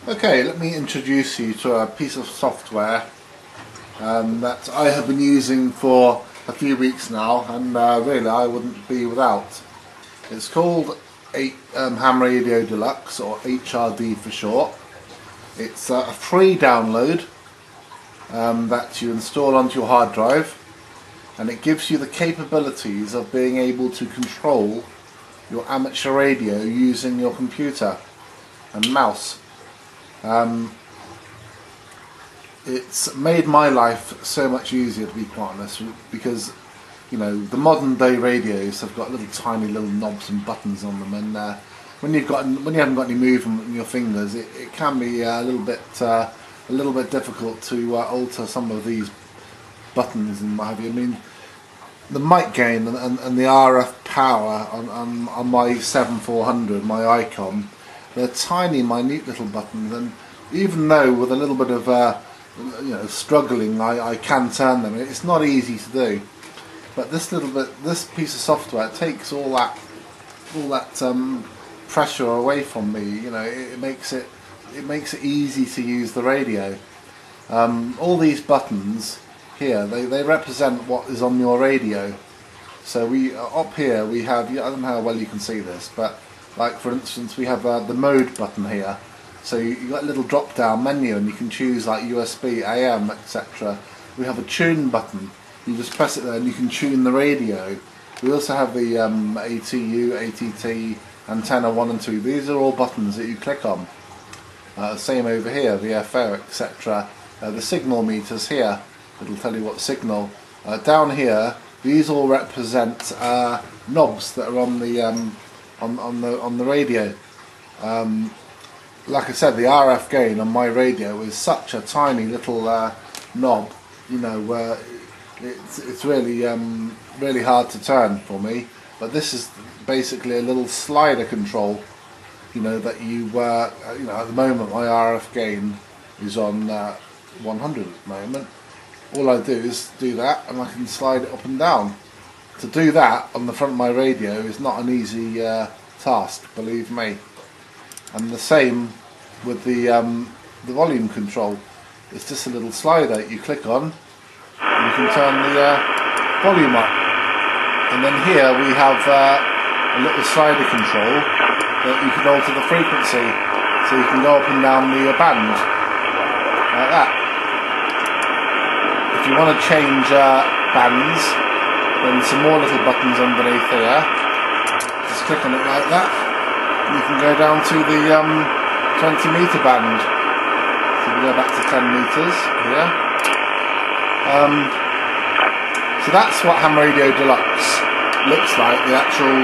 Okay, let me introduce you to a piece of software that I have been using for a few weeks now, and really I wouldn't be without. It's called Ham Radio Deluxe, or HRD for short. It's a free download that you install onto your hard drive, and it gives you the capabilities of being able to control your amateur radio using your computer and mouse. It's made my life so much easier, to be quite honest, because you know the modern day radios have got little tiny little knobs and buttons on them, and when you haven't got any movement in your fingers, it can be a little bit difficult to alter some of these buttons and what have you. I mean, the mic gain and the RF power on my 7400, my Icon, they're tiny, minute little buttons, and even though with a little bit of struggling, I can turn them. It's not easy to do, but this piece of software takes all that pressure away from me. You know, it makes it easy to use the radio. All these buttons here, they represent what is on your radio. So up here we have, I don't know how well you can see this, but like for instance we have the mode button here. So you've got a little drop down menu and you can choose like USB, AM, etc. We have a tune button. You just press it there and you can tune the radio. We also have the ATU, ATT, antenna 1 and 2. These are all buttons that you click on. Same over here, VFO, etc. The signal meters here. It'll tell you what signal. Down here, these all represent knobs that are on the radio. Like I said, the RF gain on my radio is such a tiny little knob. You know, it's really really hard to turn for me. But this is basically a little slider control. You know that at the moment my RF gain is on 100 at the moment. All I do is do that, and I can slide it up and down. To do that on the front of my radio is not an easy task, believe me. And the same with the volume control. It's just a little slider you click on, and you can turn the volume up. And then here we have a little slider control that you can alter the frequency, so you can go up and down the band like that. If you want to change bands, then some more little buttons underneath here. Just click on it like that. You can go down to the 20 meter band. So we go back to 10 meters here. So that's what Ham Radio Deluxe looks like, the actual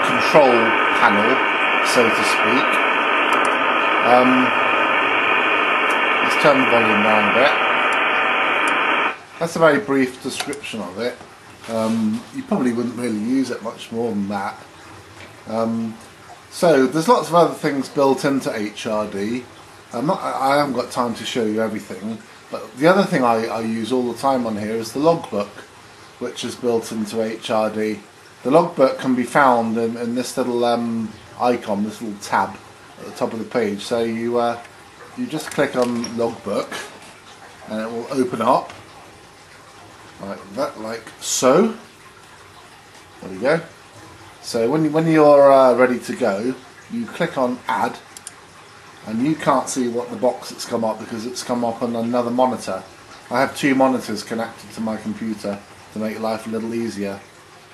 control panel, so to speak. Let's turn the volume down a bit. That's a very brief description of it. You probably wouldn't really use it much more than that. So there's lots of other things built into HRD. I haven't got time to show you everything, but the other thing I use all the time on here is the Logbook, which is built into HRD. The Logbook can be found in this little icon, this little tab at the top of the page. So you just click on Logbook and it will open up like that, like so. There we go. So when you're ready to go, you click on Add, and you can't see what the box that's come up because it's come up on another monitor. I have two monitors connected to my computer to make life a little easier.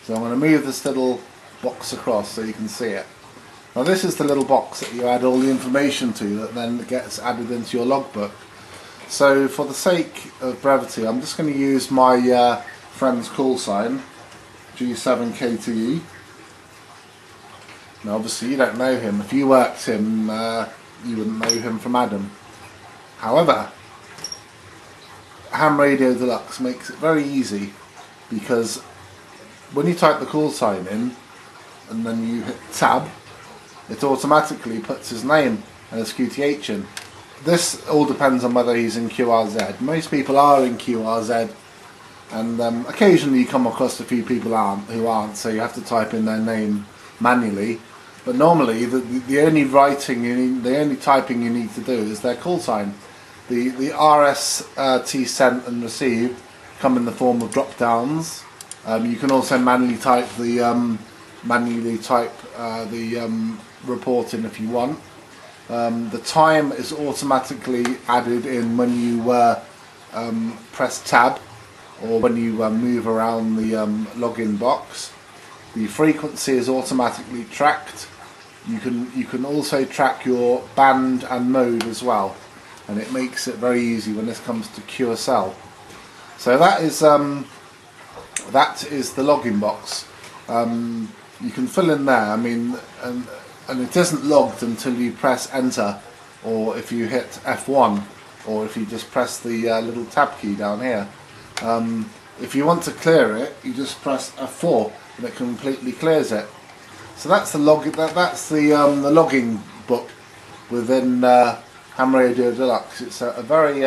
So I'm going to move this little box across so you can see it. Now this is the little box that you add all the information to that then gets added into your logbook. So for the sake of brevity, I'm just going to use my friend's call sign, G7KTE. Now obviously you don't know him. If you worked him, you wouldn't know him from Adam. However, Ham Radio Deluxe makes it very easy, because when you type the call sign in and then you hit tab, it automatically puts his name and his QTH in. This all depends on whether he's in QRZ. Most people are in QRZ, and occasionally you come across a few people who aren't, so you have to type in their name manually. But normally the only writing you need, the only typing you need to do is their call sign. The RST sent and received come in the form of drop downs. You can also manually type the report in if you want. The time is automatically added in when you press tab or when you move around the login box. The frequency is automatically tracked. You can also track your band and mode as well, and it makes it very easy when this comes to QSL. So that is the login box. You can fill in there. I mean, and it isn't logged until you press enter, or if you hit F1, or if you just press the little tab key down here. If you want to clear it, you just press F4 and it completely clears it. So that's the logging book within Ham Radio Deluxe. It's a very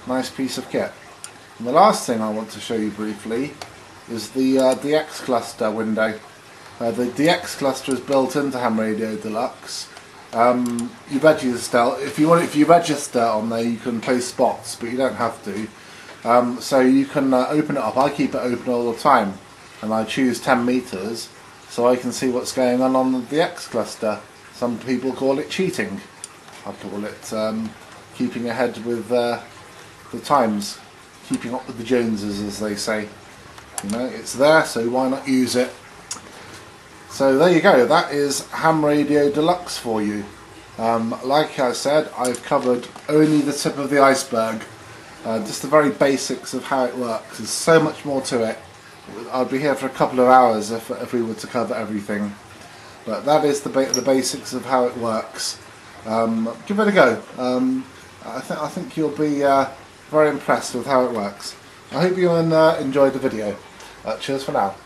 nice piece of kit. And the last thing I want to show you briefly is the DX cluster window. The DX cluster is built into Ham Radio Deluxe. You register if you register on there, you can post spots, but you don't have to. So you can open it up. I keep it open all the time, and I choose 10 meters so I can see what's going on the DX cluster. Some people call it cheating. I call it keeping ahead with the times, keeping up with the Joneses, as they say. You know, it's there, so why not use it? So there you go, that is Ham Radio Deluxe for you. Like I said, I've covered only the tip of the iceberg, just the very basics of how it works. There's so much more to it. I'd be here for a couple of hours if we were to cover everything. But that is the basics of how it works. Give it a go. I think you'll be very impressed with how it works. I hope you enjoyed the video. Cheers for now.